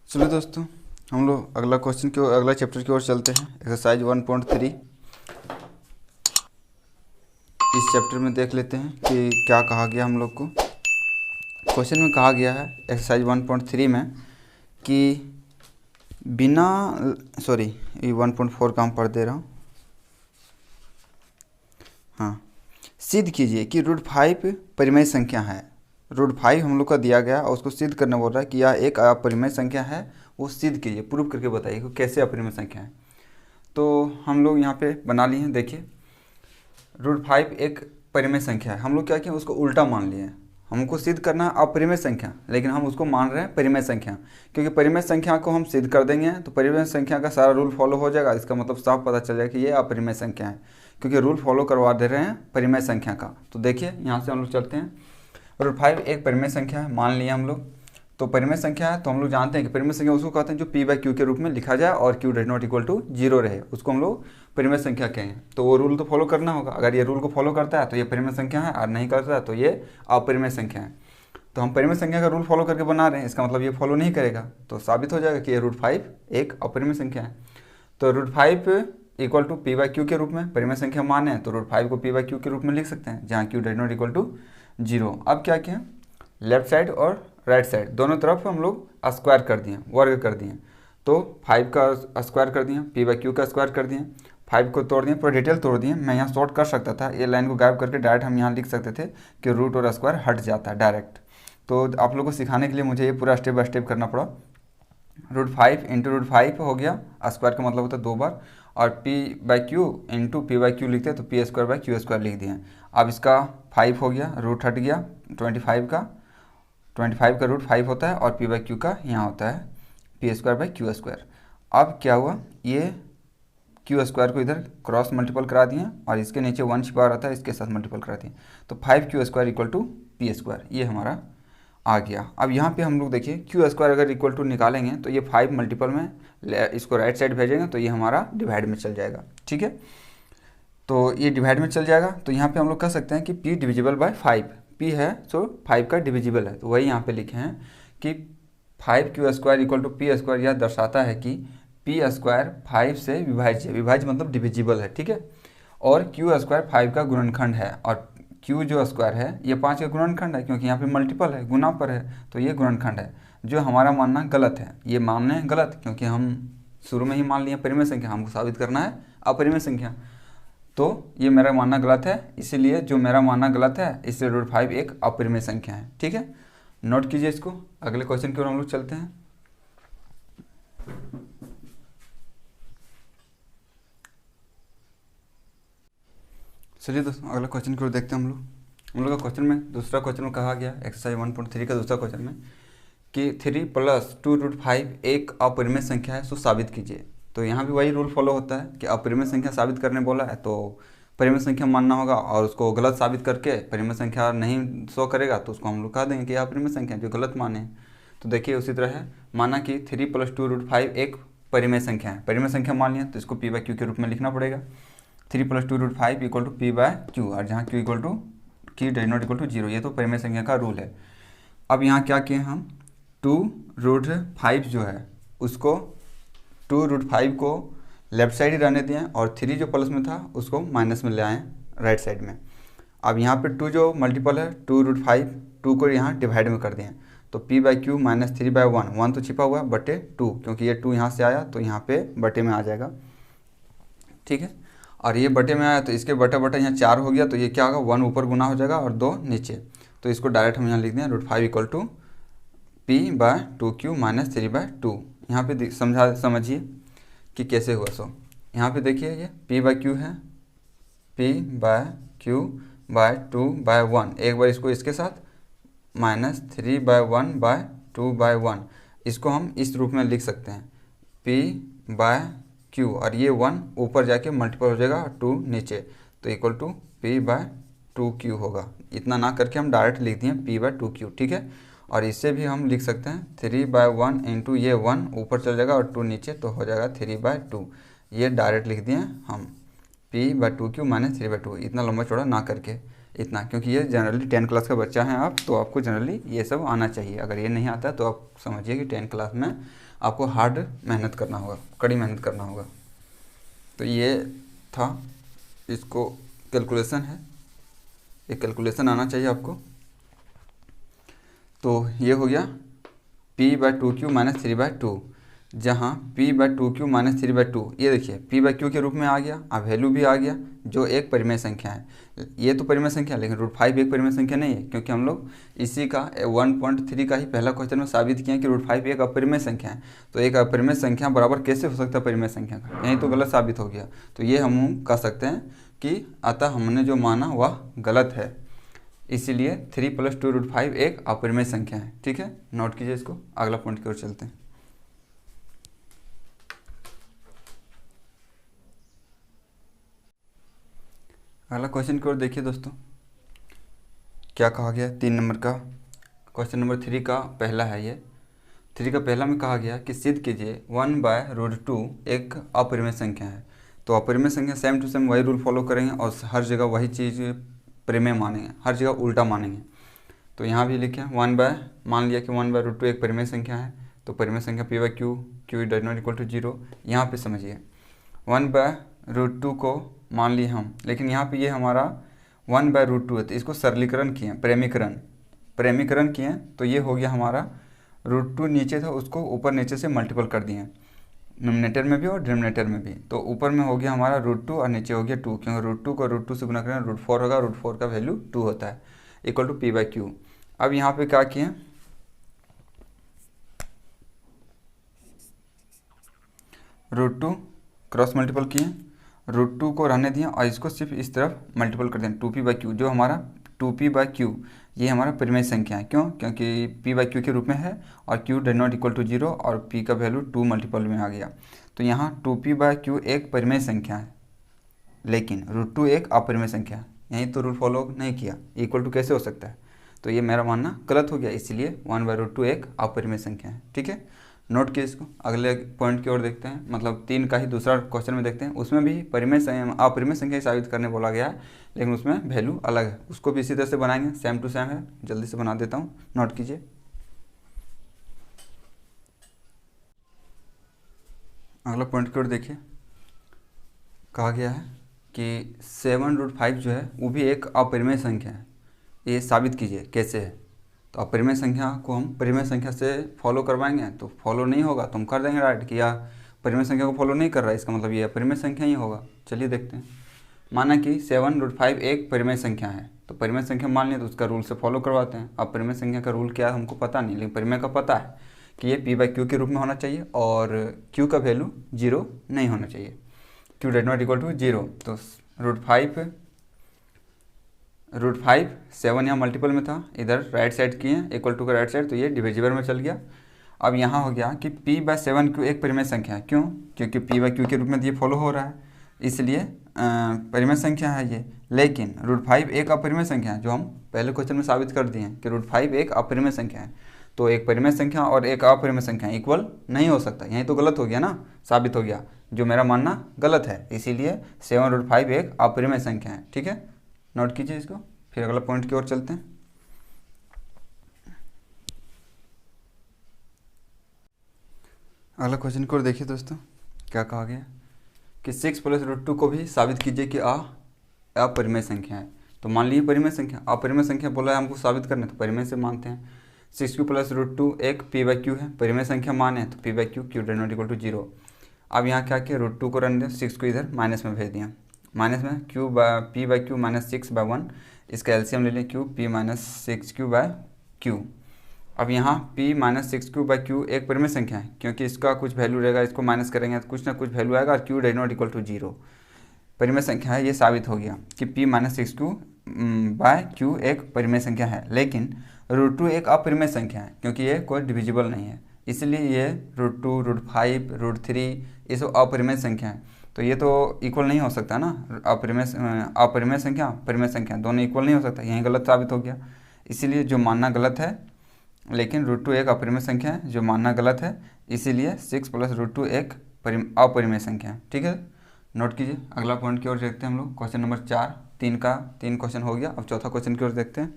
चलिए दोस्तों, हम लोग अगला क्वेश्चन की ओर, अगला चैप्टर की ओर चलते हैं। एक्सरसाइज 1.3 इस चैप्टर में देख लेते हैं कि क्या कहा गया हम लोग को। क्वेश्चन में कहा गया है एक्सरसाइज 1.3 में कि बिना ये 1.4 का हम पढ़ दे रहा हूँ। हाँ, सिद्ध कीजिए कि √5 परिमेय संख्या है। √5 हम लोग का दिया गया और उसको सिद्ध करना बोल रहा है कि यह एक अपरिमेय संख्या है। वो सिद्ध कीजिए, प्रूव करके बताइए कि कैसे अपरिमेय संख्या है। तो हम लोग यहाँ पे बना लिए हैं। देखिए, √5 एक परिमेय संख्या है। हम लोग क्या किए, उसको उल्टा मान लिए हैं। हमको सिद्ध करना है अपरिमेय संख्या, लेकिन हम उसको मान रहे हैं परिमेय संख्या, क्योंकि परिमेय संख्या को हम सिद्ध कर देंगे तो परिमेय संख्या का सारा रूल फॉलो हो जाएगा। इसका मतलब साफ पता चल जाएगा कि ये अपरिमेय संख्या है, क्योंकि रूल फॉलो करवा दे रहे हैं परिमेय संख्या का। तो देखिए, यहाँ से हम लोग चलते हैं। √5 एक परिमेय संख्या है, मान लिया हम लोग। तो परिमेय संख्या है तो हम लोग जानते हैं कि परिमेय संख्या उसको कहते हैं जो p/q के रूप में लिखा जाए और q ≠ 0 रहे, उसको हम लोग परिमेय संख्या कहें। तो वो रूल तो फॉलो करना होगा। अगर ये रूल को फॉलो करता है तो ये परिमेय संख्या है, और नहीं करता है तो ये अपरिमेय संख्या है। तो हम परिमेय संख्या का रूल फॉलो करके बना रहे हैं, इसका मतलब ये फॉलो नहीं करेगा, तो साबित हो जाएगा कि ये √5 एक अपरिमेय संख्या है। तो √5 = p/q के रूप में परिमेय संख्या माने, तो √5 को p/q के रूप में लिख सकते हैं, जहाँ q ≠ 0। अब क्या किया, लेफ्ट साइड और राइट साइड दोनों तरफ हम लोग स्क्वायर कर दिए, वर्ग कर दिए। तो 5 का स्क्वायर कर दिए, p/q का स्क्वायर कर दिए, 5 को तोड़ दिए, पूरा डिटेल तोड़ दिए। मैं यहाँ शॉर्ट कर सकता था, ये लाइन को गायब करके डायरेक्ट हम यहाँ लिख सकते थे कि रूट और स्क्वायर हट जाता है डायरेक्ट। तो आप लोगों को सिखाने के लिए मुझे ये पूरा स्टेप बाय स्टेप करना पड़ा। √5 × √5 हो गया, स्क्वायर का मतलब होता है 2 बार, और p/q × p/q लिखते हैं तो p²/q² लिख दिए। अब इसका 5 हो गया, रूट हट गया 25 का रूट 5 होता है, और p/q का यहाँ होता है p²/q²। अब क्या हुआ, ये q² को इधर क्रॉस मल्टीपल करा दिए, और इसके नीचे 1 छिपा रहता है, इसके साथ मल्टीपल करा दिए। तो 5q² = p², ये हमारा आ गया। अब यहाँ पे हम लोग देखिए, q² अगर इक्वल टू निकालेंगे तो ये 5 मल्टीपल में इसको राइट साइड भेजेंगे तो ये हमारा डिवाइड में चल जाएगा। ठीक है, तो ये डिवाइड में चल जाएगा। तो यहाँ पे हम लोग कह सकते हैं कि p / 5, p है सो 5 का डिविजिबल है, तो वही यहाँ पे लिखे हैं कि 5q² = p²। यह दर्शाता है कि p² 5 से विभाज्य, विभाज्य मतलब डिविजिबल है। ठीक है, और q² 5 का गुणनखंड है, और q जो स्क्वायर है ये 5 का गुणनखंड है, क्योंकि यहाँ पे मल्टीपल है, गुना पर है, तो ये गुणनखंड है। जो हमारा मानना गलत है, ये मानने गलत, क्योंकि हम शुरू में ही मान लिए परिमेय संख्या, हमको साबित करना है अपरिमेय संख्या। तो ये मेरा मानना गलत है, इसीलिए जो मेरा मानना गलत है, इसलिए √5 एक अपरिमेय संख्या है। ठीक है, नोट कीजिए इसको। अगले क्वेश्चन की ओर हम लोग चलते हैं। चलिए दोस्तों, अगला क्वेश्चन की ओर देखते हैं हम लोग का क्वेश्चन में, दूसरा क्वेश्चन में कहा गया एक्सरसाइज 1.3 का दूसरा क्वेश्चन में कि 3 + 2 √5 एक अपरिमेय संख्या है, सो साबित कीजिए। तो यहाँ भी वही रूल फॉलो होता है कि अपरिमेय संख्या साबित करने बोला है तो परिमेय संख्या मानना होगा, और उसको गलत साबित करके परिमेय संख्या नहीं शो करेगा तो उसको हम लोग कह देंगे कि अपरिमेय संख्या जो गलत माने। तो देखिए, उसी तरह है, माना कि 3 + 2 √5 एक परिमेय संख्या है। परिमेय संख्या मान लिया तो इसको p/q के रूप में लिखना पड़ेगा। 3 + 2 √5 = p/q, और जहाँ q = 0, ये तो परिमेय संख्या का रूल है। अब यहाँ क्या किए हम, 2 √5 जो है उसको 2 √5 को लेफ्ट साइड ही रहने दिए, और 3 जो प्लस में था उसको माइनस में ले आए राइट साइड में। अब यहाँ पे 2 जो मल्टीपल है 2 √5, 2 को यहाँ डिवाइड में कर दिए, तो p/q - 3/1, 1 तो छिपा हुआ बटे 2, क्योंकि ये 2 यहाँ से आया तो यहाँ पे बटे में आ जाएगा। ठीक है, और ये बटे में आया तो इसके बटे बटे यहाँ 4 हो गया, तो ये क्या होगा, 1 ऊपर गुना हो जाएगा और 2 नीचे। तो इसको डायरेक्ट हम यहाँ लिख दें, √5 = p/2q - 3/2। यहाँ पे समझिए कि कैसे हुआ। सो यहाँ पे देखिए, ये p/q है, p/q/2/1, एक बार इसको इसके साथ -3/1/2/1, इसको हम इस रूप में लिख सकते हैं p/q, और ये 1 ऊपर जाके मल्टीपल हो जाएगा, 2 नीचे, तो = p/2q होगा। इतना ना करके हम डायरेक्ट लिख दिए p/2q। ठीक है, और इससे भी हम लिख सकते हैं 3/1 × ये 1 ऊपर चल जाएगा और 2 नीचे, तो हो जाएगा 3/2। ये डायरेक्ट लिख दिए हम p/2q - 3/2, इतना लंबा चौड़ा ना करके, इतना, क्योंकि ये जनरली 10 क्लास का बच्चा है आप, तो आपको जनरली ये सब आना चाहिए। अगर ये नहीं आता तो आप समझिए कि 10 क्लास में आपको हार्ड मेहनत करना होगा, कड़ी मेहनत करना होगा। तो ये था, इसको कैलकुलेशन है, एक कैलकुलेशन आना चाहिए आपको। तो ये हो गया p/2q - 3/2, जहाँ p/2q - 3/2 ये देखिए p/q के रूप में आ गया, अब वैल्यू भी आ गया जो एक परिमेय संख्या है। ये तो परिमेय संख्या है, लेकिन √5 एक परिमेय संख्या नहीं है, क्योंकि हम लोग इसी का 1.3 का ही पहला क्वेश्चन में साबित किया कि √5 एक अपरिमेय संख्या है। तो एक अपरिमेय संख्या बराबर कैसे हो सकता है परिमेय संख्या का, यही तो गलत साबित हो गया। तो ये हम कह सकते हैं कि अतः हमने जो माना वह गलत है, इसीलिए 3 + 2 √5 एक अपरिमेय संख्या है। ठीक है, नोट कीजिए इसको, अगला पॉइंट की ओर चलते हैं। अगला क्वेश्चन की ओर देखिए दोस्तों, क्या कहा गया 3 नंबर का क्वेश्चन नंबर 3 का पहला है ये। 3 का पहला में कहा गया कि सिद्ध कीजिए 1/√2 एक अपरिमेय संख्या है। तो अपरिमेय संख्या सेम टू सेम वही रूल फॉलो करेंगे और हर जगह वही चीज़ परिमेय मानेंगे, हर जगह उल्टा मानेंगे। तो यहाँ भी लिखे मान लिया कि 1/√2 एक परिमेय संख्या है, तो परिमेय संख्या p/q, q ≠ 0। यहाँ पे समझिए 1/√2 को मान लिए हम, लेकिन यहाँ पे ये हमारा 1/√2 है, तो इसको सरलीकरण किए, प्रेमीकरण किए, तो ये हो गया हमारा √2 नीचे था उसको ऊपर नीचे से मल्टीपल कर दिए, नोमिनेटर में भी और डिनोमिनेटर में भी। तो ऊपर में हो गया हमारा √2 और नीचे हो गया 2, क्योंकि √2 को √2 से गुना करें √4 होगा, √4 का वैल्यू 2 होता है, इक्वल टू p/q। अब यहाँ पे क्या किए, √2 क्रॉस मल्टीपल किए, √2 को रहने दिया और इसको सिर्फ इस तरफ मल्टीपल कर दें 2p/q, जो हमारा 2p/q ये हमारा परिमेय संख्या है। क्यों? क्योंकि p/q के रूप में है और q ≠ 0 और p का वैल्यू 2 मल्टीपल में आ गया। तो यहाँ 2p/q एक परिमेय संख्या है, लेकिन √2 एक अपरिमेय संख्या है। यहीं तो रूल फॉलो नहीं किया, इक्वल टू कैसे हो सकता है? तो ये मेरा मानना गलत हो गया, इसलिए 1/√2 एक अपरिमेय संख्या है। ठीक है, नोट किए इसको। अगले पॉइंट की ओर देखते हैं, मतलब 3 का ही दूसरा क्वेश्चन में देखते हैं। उसमें भी अपरिमेय संख्या साबित करने बोला गया है, लेकिन उसमें वैल्यू अलग है, उसको भी इसी तरह से बनाएंगे, सेम टू सेम है। जल्दी से बना देता हूँ, नोट कीजिए। अगला पॉइंट की ओर देखिए, कहा गया है कि 7√5 जो है वो भी एक अपरिमेय संख्या है, ये साबित कीजिए कैसे है। तो अपरिमेय संख्या को हम परिमेय संख्या से फॉलो करवाएंगे, तो फॉलो नहीं होगा तो हम कर देंगे डायरेक्ट कि यह परिमेय संख्या को फॉलो नहीं कर रहा है, इसका मतलब ये अपरिमेय संख्या ही होगा। चलिए देखते हैं। माना कि 7√5 एक परिमेय संख्या है, तो परिमेय संख्या मान लिया तो उसका रूल से फॉलो करवाते हैं। अब परिमेय संख्या का रूल क्या है हमको पता नहीं, लेकिन परिमेय का पता है कि ये p/q के रूप में होना चाहिए और q का वैल्यू 0 नहीं होना चाहिए, q ≠ 0। तो √5 7 यहाँ मल्टीपल में था, इधर राइट साइड किए इक्वल टू का राइट साइड, तो ये डिविजिबल में चल गया। अब यहाँ हो गया कि p/7q एक परिमेय संख्या है। क्यों? क्योंकि p/q के रूप में ये फॉलो हो रहा है, इसलिए परिमेय संख्या है ये। लेकिन √5 एक अपरिमेय संख्या है, जो हम पहले क्वेश्चन में साबित कर दिए हैं कि √5 एक अपरिमेय संख्या है। तो एक परिमेय संख्या और एक अपरिमेय संख्या इक्वल नहीं हो सकता, यहीं तो गलत हो गया ना, साबित हो गया, जो मेरा मानना गलत है। इसीलिए 7√5 एक अपरिमेय संख्या है। ठीक है, नोट कीजिए इसको। फिर अगला पॉइंट की ओर चलते हैं। अगला क्वेश्चन की ओर देखिए दोस्तों, क्या कहा गया कि 6 + √2 को भी साबित कीजिए कि अपरिमेय संख्या है। तो मान लीजिए परिमेय संख्या, अपरिमेय संख्या बोला है हमको साबित करना, तो परिमेय से मानते हैं। 6q + √2 एक p/q है, परिमेय संख्या माने तो p/q, q ≠ 0। अब यहाँ क्या किया, √2 को रन दिया, 6 को इधर माइनस में भेज दिया, माइनस में p/q -6/1, इसका एलसीएम ले लें q, p - 6q/q। अब यहाँ p - 6q/q एक परिमेय संख्या है, क्योंकि इसका कुछ वैल्यू रहेगा, इसको माइनस करेंगे तो कुछ ना कुछ वैल्यू आएगा और q ≠ 0 परिमेय संख्या है। ये साबित हो गया कि p - 6q/q एक परिमेय संख्या है, लेकिन √2 एक अपरिमेय संख्या है, क्योंकि ये कोई डिविजिबल नहीं है, इसलिए ये √2, √5, √3 ये सब अपरिमेय संख्या है। तो ये तो इक्वल नहीं हो सकता ना, अपरिमेय संख्या परिमेय संख्या दोनों इक्वल नहीं हो सकता, यही गलत साबित हो गया। इसीलिए जो मानना गलत है, लेकिन √2 एक अपरिमेय संख्या है, जो मानना गलत है, इसीलिए 6 + √2 एक अपरिमेय संख्या है। ठीक है, नोट कीजिए। अगला पॉइंट की ओर देखते हैं हम लोग, क्वेश्चन नंबर 4। 3 क्वेश्चन हो गया, अब चौथा क्वेश्चन की ओर देखते हैं।